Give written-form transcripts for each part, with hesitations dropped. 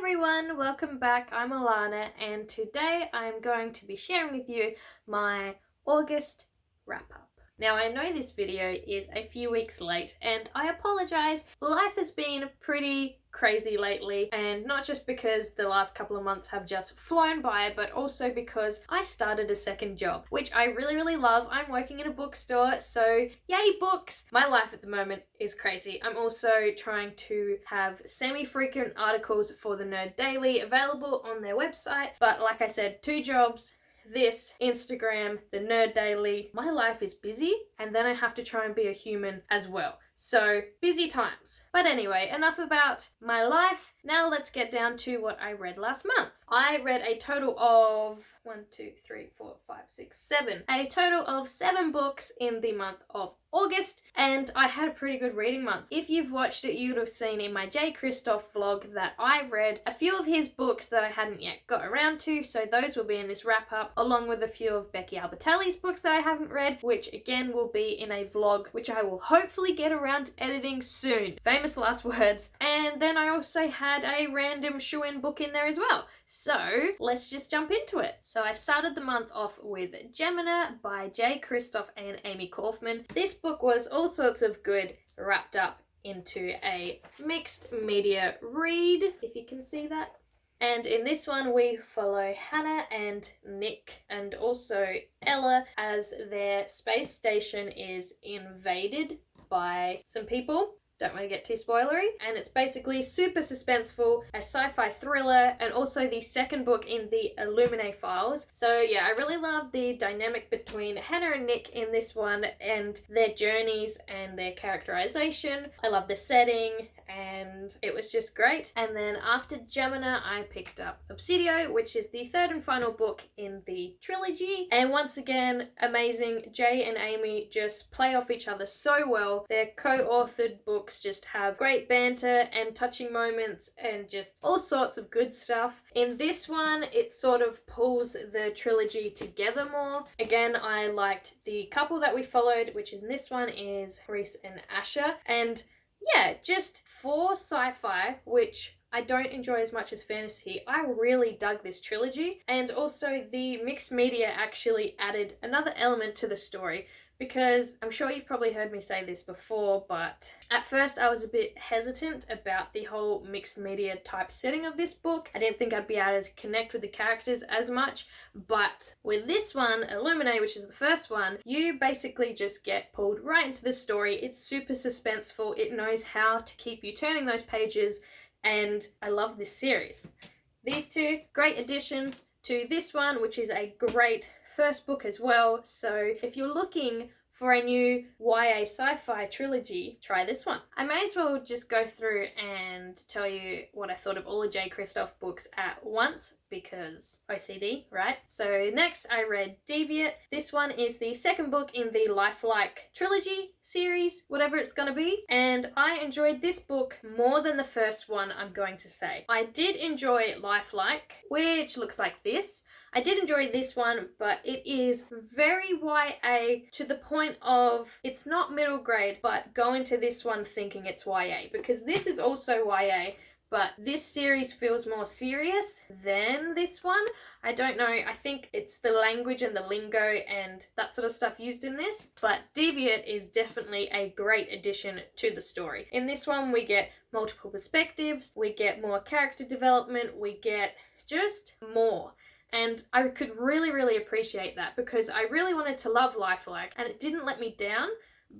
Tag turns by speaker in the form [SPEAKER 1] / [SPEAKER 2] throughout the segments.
[SPEAKER 1] everyone, welcome back. I'm Alana and today I'm going to be sharing with you my August wrap up. Now I know this video is a few weeks late and I apologize. Life has been pretty crazy lately, and not just because the last couple of months have just flown by, but also because I started a second job, which I really love. I'm working in a bookstore, so yay books! My life at the moment is crazy. I'm also trying to have semi-frequent articles for the Nerd Daily available on their website, but like I said, two jobs, this, Instagram, the Nerd Daily. My life is busy, and then I have to try and be a human as well. So, busy times. But anyway, enough about my life. Now let's get down to what I read last month. I read a total of 7. A total of 7 books in the month of August, and I had a pretty good reading month. If you've watched it, you'd have seen in my J. Christoph vlog that I read a few of his books that I hadn't yet got around to, so those will be in this wrap up, along with a few of Becky Albertelli's books that I haven't read, which again will be in a vlog, which I will hopefully get around to editing soon. Famous last words. And then I also had a random shoe-in book in there as well. So let's just jump into it. So I started the month off with Gemina by J. Christoph and Amy Kaufman. This book was all sorts of good wrapped up into a mixed media read, if you can see that. And in this one we follow Hannah and Nick and also Ella as their space station is invaded by some people. Don't want to get too spoilery. And it's basically super suspenseful, a sci-fi thriller, and also the second book in the Illuminae files. So yeah, I really love the dynamic between Hannah and Nick in this one and their journeys and their characterization. I love the setting and it was just great. And then after Gemina, I picked up Obsidio, which is the third and final book in the trilogy. And once again, amazing. Jay and Amy just play off each other so well. Their co-authored books just have great banter and touching moments and just all sorts of good stuff. In this one, it sort of pulls the trilogy together more. Again, I liked the couple that we followed, which in this one is Reese and Asher. And yeah, just for sci-fi, which I don't enjoy as much as fantasy, I really dug this trilogy. And also the mixed media actually added another element to the story, because I'm sure you've probably heard me say this before, but at first I was a bit hesitant about the whole mixed media type setting of this book. I didn't think I'd be able to connect with the characters as much, but with this one, Illuminae, which is the first one, you basically just get pulled right into the story. It's super suspenseful. It knows how to keep you turning those pages, and I love this series. These two great additions to this one, which is a great first book as well. So if you're looking for a new YA sci-fi trilogy, try this one. I may as well just go through and tell you what I thought of all the J. Christoph books at once, because OCD, right? So next I read Deviate. This one is the second book in the Lifelike trilogy series, whatever it's gonna be. And I enjoyed this book more than the first one, I'm going to say. I did enjoy Lifelike, which looks like this. I did enjoy this one, but it is very YA to the point of it's not middle grade, but go into this one thinking it's YA, because this is also YA, but this series feels more serious than this one. I don't know, I think it's the language and the lingo and that sort of stuff used in this, but Deviate is definitely a great addition to the story. In this one we get multiple perspectives, we get more character development, we get just more. And I could really appreciate that, because I really wanted to love Lifelike and it didn't let me down,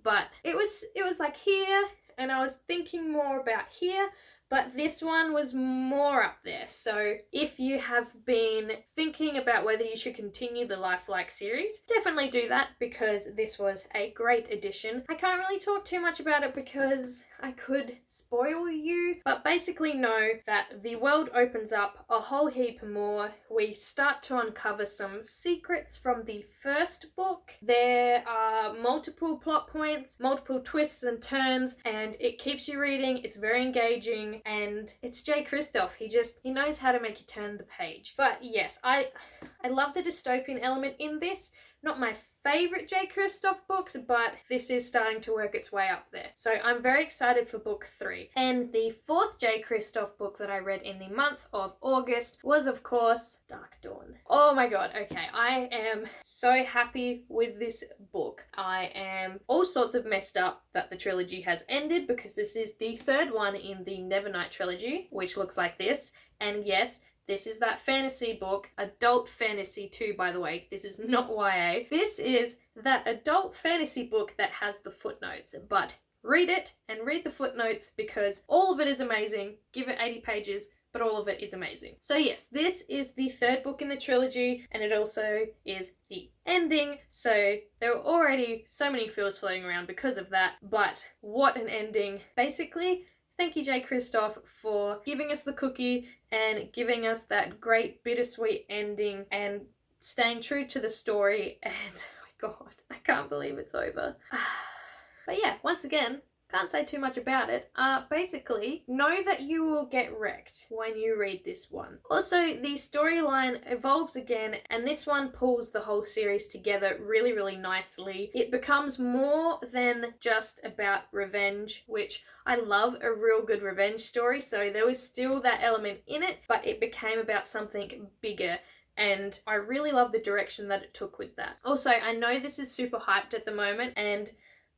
[SPEAKER 1] but it was like here, and I was thinking more about here, but this one was more up there. So if you have been thinking about whether you should continue the Lifelike series, definitely do that, because this was a great addition. I can't really talk too much about it because I could spoil you, but basically know that the world opens up a whole heap more. We start to uncover some secrets from the first book. There are multiple plot points, multiple twists and turns, and it keeps you reading. It's very engaging, and it's J. Christoph. He knows how to make you turn the page. But yes, I I love the dystopian element in this. Not my favorite J. Kristoff books, but this is starting to work its way up there. So I'm very excited for book 3. And the 4th J. Kristoff book that I read in the month of August was, of course, Darkdawn. Oh my god, okay. I am so happy with this book. I am all sorts of messed up that the trilogy has ended, because this is the 3rd one in the Nevernight trilogy, which looks like this. And yes, this is that fantasy book, adult fantasy too, by the way. This is not YA. This is that adult fantasy book that has the footnotes. But read it and read the footnotes, because all of it is amazing. Give it 80 pages, but all of it is amazing. So yes, this is the 3rd book in the trilogy, and it also is the ending. So there were already so many feels floating around because of that, but what an ending. Basically, thank you, J. Kristoff, for giving us the cookie and giving us that great bittersweet ending and staying true to the story. And oh my god, I can't believe it's over. But yeah, once again, can't say too much about it. Basically, know that you will get wrecked when you read this one. Also, the storyline evolves again, and this one pulls the whole series together really, really nicely. It becomes more than just about revenge, which I love a real good revenge story, so there was still that element in it, but it became about something bigger. And I really love the direction that it took with that. Also, I know this is super hyped at the moment, and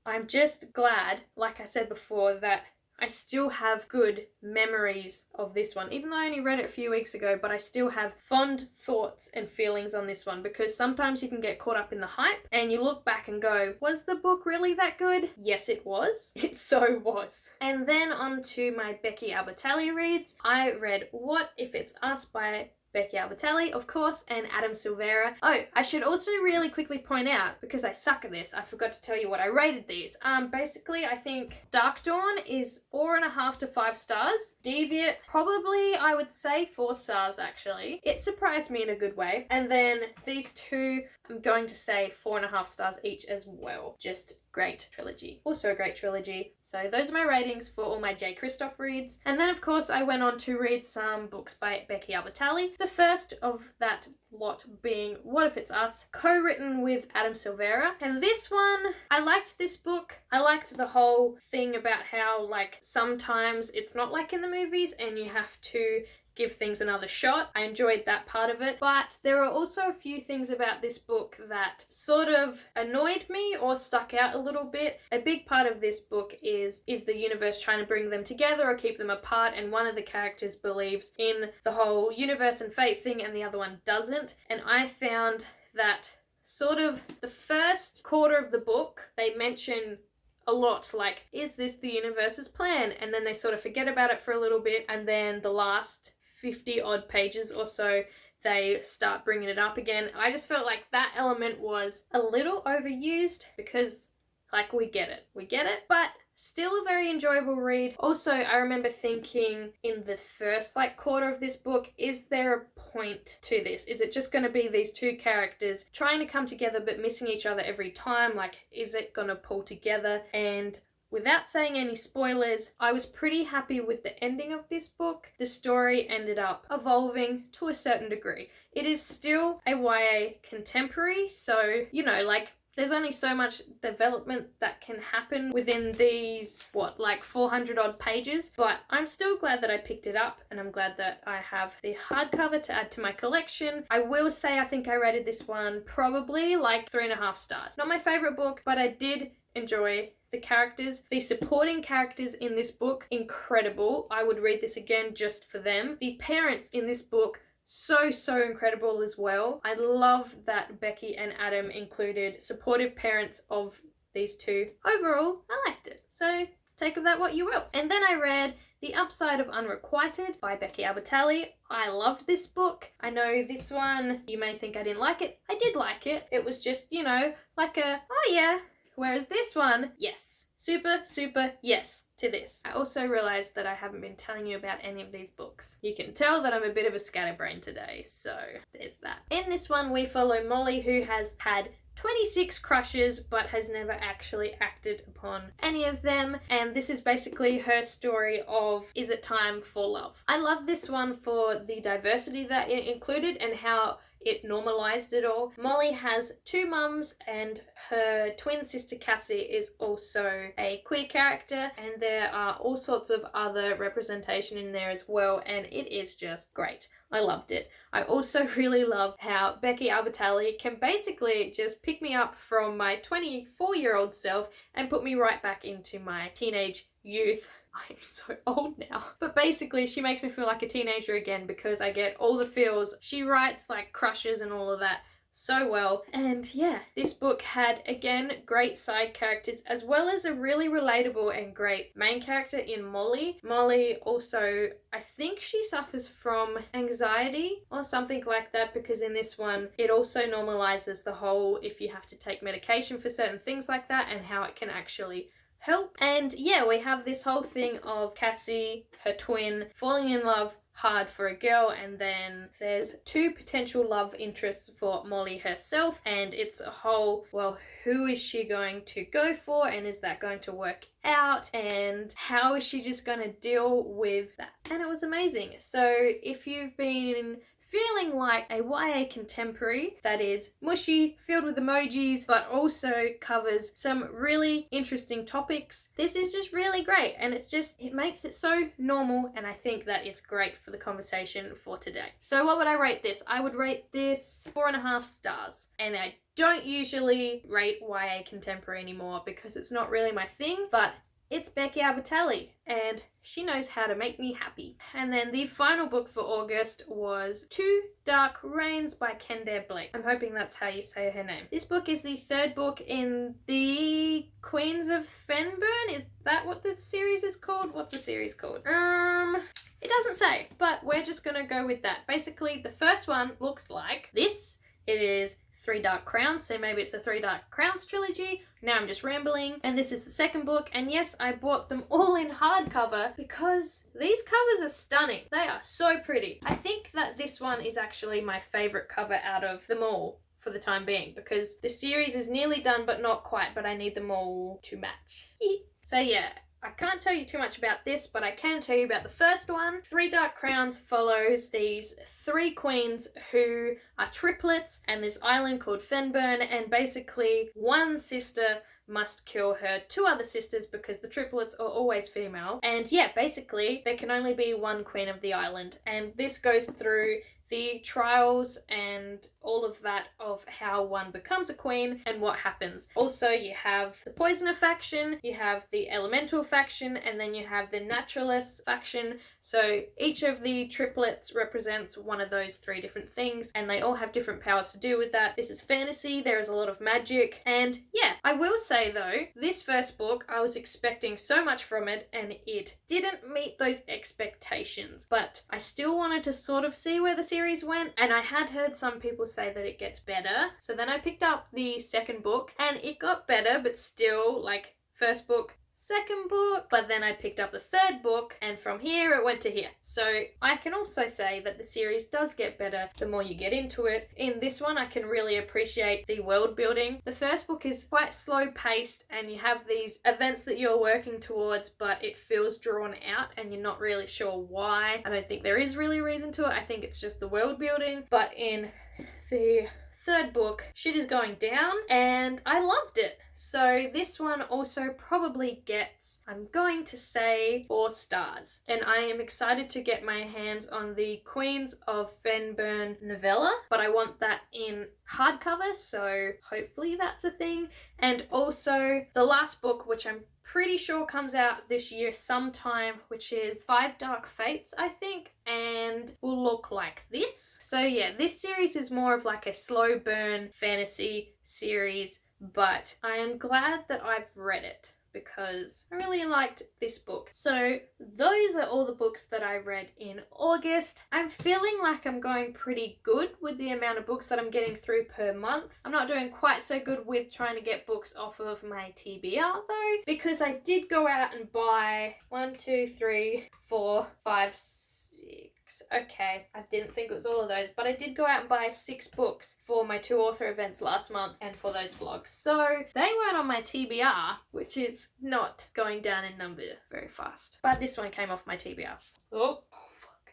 [SPEAKER 1] I'm just glad, like I said before, that I still have good memories of this one. Even though I only read it a few weeks ago, but I still have fond thoughts and feelings on this one, because sometimes you can get caught up in the hype and you look back and go, was the book really that good? Yes, it was. It so was. And then on to my Becky Albertalli reads. I read What If It's Us by Becky Albertalli, of course, and Adam Silvera. Oh, I should also really quickly point out, because I suck at this, I forgot to tell you what I rated these. Basically, I think Darkdawn is 4.5 to 5 stars. Deviant, probably, I would say 4 stars, actually. It surprised me in a good way. And then these two, I'm going to say 4.5 stars each as well. Just great trilogy. Also a great trilogy. So those are my ratings for all my J. Kristoff reads. And then of course I went on to read some books by Becky Albertalli. The first of that lot being What If It's Us, co-written with Adam Silvera. And this one, I liked this book. I liked the whole thing about how, like, sometimes it's not like in the movies and you have to give things another shot. I enjoyed that part of it, but there are also a few things about this book that sort of annoyed me or stuck out a little bit. A big part of this book is the universe trying to bring them together or keep them apart, and one of the characters believes in the whole universe and fate thing and the other one doesn't. And I found that sort of the first quarter of the book, they mention a lot, like, is this the universe's plan? And then they sort of forget about it for a little bit, and then the last 50 odd pages or so, they start bringing it up again. I just felt like that element was a little overused, because, like, we get it, but still a very enjoyable read. Also, I remember thinking in the first, like, quarter of this book, is there a point to this? Is it just going to be these two characters trying to come together but missing each other every time? Like, is it going to pull together? And without saying any spoilers, I was pretty happy with the ending of this book. The story ended up evolving to a certain degree. It is still a YA contemporary, so, you know, like, there's only so much development that can happen within these, 400 odd pages, but I'm still glad that I picked it up, and I'm glad that I have the hardcover to add to my collection. I will say I think I rated this one probably like 3.5 stars. Not my favorite book, but I did enjoy the characters. The supporting characters in this book, incredible. I would read this again just for them. The parents in this book, so incredible as well. I love that Becky and Adam included supportive parents of these two. Overall, I liked it. So take of that what you will. And then I read The Upside of Unrequited by Becky Albertalli. I loved this book. I know this one, you may think I didn't like it. I did like it. It was just, you know, like a, oh yeah. Whereas this one, yes. Super yes to this. I also realised that I haven't been telling you about any of these books. You can tell that I'm a bit of a scatterbrain today, so there's that. In this one, we follow Molly, who has had 26 crushes but has never actually acted upon any of them, and this is basically her story of, is it time for love? I love this one for the diversity that it included and how it normalized it all. Molly has two mums, and her twin sister Cassie is also a queer character, and there are all sorts of other representation in there as well, and it is just great. I loved it. I also really love how Becky Albertalli can basically just pick me up from my 24-year-old self and put me right back into my teenage youth. I'm so old now. But basically, she makes me feel like a teenager again because I get all the feels. She writes like crushes and all of that so well. And yeah, this book had, again, great side characters as well as a really relatable and great main character in Molly. Molly also, I think she suffers from anxiety or something like that, because in this one it also normalizes the whole if you have to take medication for certain things like that and how it can actually help. And yeah, we have this whole thing of Cassie, her twin, falling in love hard for a girl, and then there's two potential love interests for Molly herself, and it's a whole, well, who is she going to go for, and is that going to work out, and how is she just going to deal with that? And it was amazing. So if you've been feeling like a YA contemporary that is mushy, filled with emojis, but also covers some really interesting topics, this is just really great, and it makes it so normal, and I think that is great for the conversation for today. So what would I rate this? I would rate this 4.5 stars, and I don't usually rate YA contemporary anymore because it's not really my thing, but it's Becky Albertalli, and she knows how to make me happy. And then the final book for August was Two Dark Reigns by Kendare Blake. I'm hoping that's how you say her name. This book is the third book in the Queens of Fenburn. Is that what the series is called? What's the series called? It doesn't say, but we're just gonna go with that. Basically, the first one looks like this. It is Three Dark Crowns, so maybe it's the Three Dark Crowns trilogy. Now I'm just rambling. And this is the second book, and yes, I bought them all in hardcover because these covers are stunning. They are so pretty. I think that this one is actually my favorite cover out of them all for the time being, because the series is nearly done but not quite, but I need them all to match. So yeah, I can't tell you too much about this, but I can tell you about the first one. Three Dark Crowns follows these three queens who are triplets and this island called Fenburn, and basically one sister must kill her two other sisters because the triplets are always female. And yeah, basically there can only be one queen of the island, and this goes through the trials and all of that of how one becomes a queen and what happens. Also, you have the poisoner faction, you have the elemental faction, and then you have the naturalist faction. So each of the triplets represents one of those three different things, and they all have different powers to do with that. This is fantasy, there is a lot of magic, and yeah, I will say though, this first book, I was expecting so much from it, and it didn't meet those expectations, but I still wanted to sort of see where the series went, and I had heard some people say that it gets better. So then I picked up the second book, and it got better, but still like first book, second book, but then I picked up the third book, and from here it went to here. So I can also say that the series does get better the more you get into it. In this one, I can really appreciate the world building. The first book is quite slow paced, and you have these events that you're working towards, but it feels drawn out and you're not really sure why. I don't think there is really a reason to it. I think it's just the world building. But in the third book, shit is going down, and I loved it. So this one also probably gets, I'm going to say, 4 stars. And I am excited to get my hands on the Queens of Fenburn novella, but I want that in hardcover, so hopefully that's a thing. And also the last book, which I'm pretty sure comes out this year sometime, which is Five Dark Fates, I think, and will look like this. So yeah, this series is more of like a slow burn fantasy series, but I am glad that I've read it because I really liked this book. So those are all the books that I read in August. I'm feeling like I'm going pretty good with the amount of books that I'm getting through per month. I'm not doing quite so good with trying to get books off of my TBR though, because I did go out and buy 1, 2, 3, 4, 5, 6. Okay, I didn't think it was all of those, but I did go out and buy 6 books for my 2 author events last month and for those vlogs. So they weren't on my TBR, which is not going down in number very fast. But this one came off my TBR. Oh, fuck.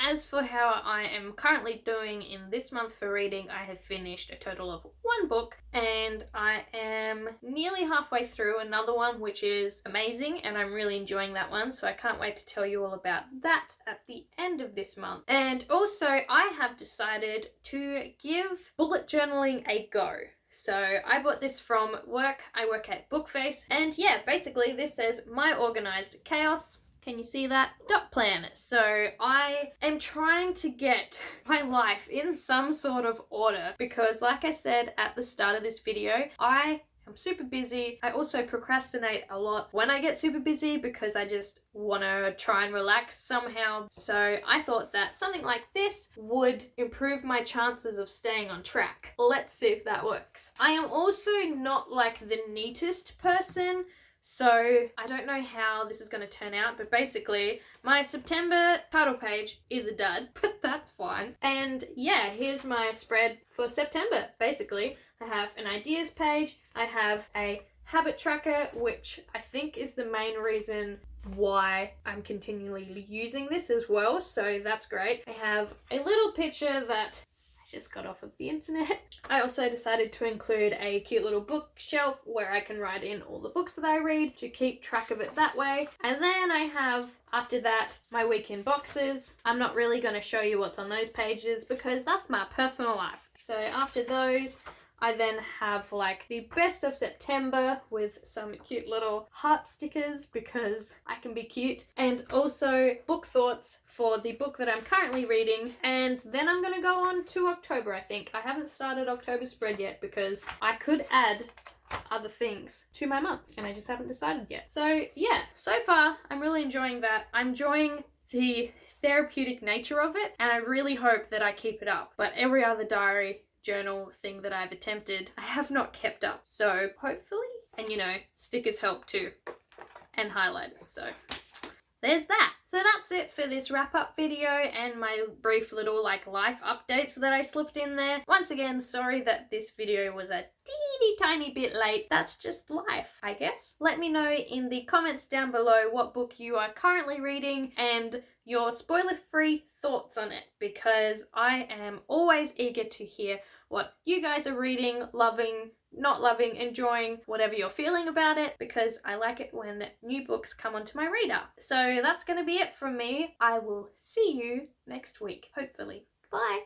[SPEAKER 1] As for how I am currently doing in this month for reading, I have finished a total of 1 book and I am nearly halfway through another one, which is amazing, and I'm really enjoying that one, so I can't wait to tell you all about that at the end of this month. And also I have decided to give bullet journaling a go. So I bought this from work. I work at Bookcase, and yeah, basically this says my organized chaos. Can you see that? Dot plan. So I am trying to get my life in some sort of order because, like I said at the start of this video, I'm super busy. I also procrastinate a lot when I get super busy because I just want to try and relax somehow. So I thought that something like this would improve my chances of staying on track. Let's see if that works. I am also not like the neatest person, so I don't know how this is going to turn out, but basically my September title page is a dud, but that's fine. And yeah, here's my spread for September. Basically, I have an ideas page, I have a habit tracker, which I think is the main reason why I'm continually using this as well, so that's great. I have a little picture that just got off of the internet. I also decided to include a cute little bookshelf where I can write in all the books that I read to keep track of it that way. And then I have, after that, my weekend boxes. I'm not really going to show you what's on those pages because that's my personal life. So after those, I then have like the best of September with some cute little heart stickers because I can be cute, and also book thoughts for the book that I'm currently reading, and then I'm gonna go on to October. I think I haven't started October spread yet because I could add other things to my month and I just haven't decided yet. So yeah, so far I'm really enjoying that. I'm enjoying the therapeutic nature of it and I really hope that I keep it up, but every other diary journal thing that I've attempted, I have not kept up. So hopefully, and you know, stickers help too, and highlighters. So there's that. So that's it for this wrap up video and my brief little like life updates that I slipped in there. Once again, sorry that this video was a teeny tiny bit late. That's just life, I guess. Let me know in the comments down below what book you are currently reading and your spoiler-free thoughts on it, because I am always eager to hear what you guys are reading, loving, not loving, enjoying, whatever you're feeling about it, because I like it when new books come onto my radar. So that's going to be it from me. I will see you next week, hopefully. Bye!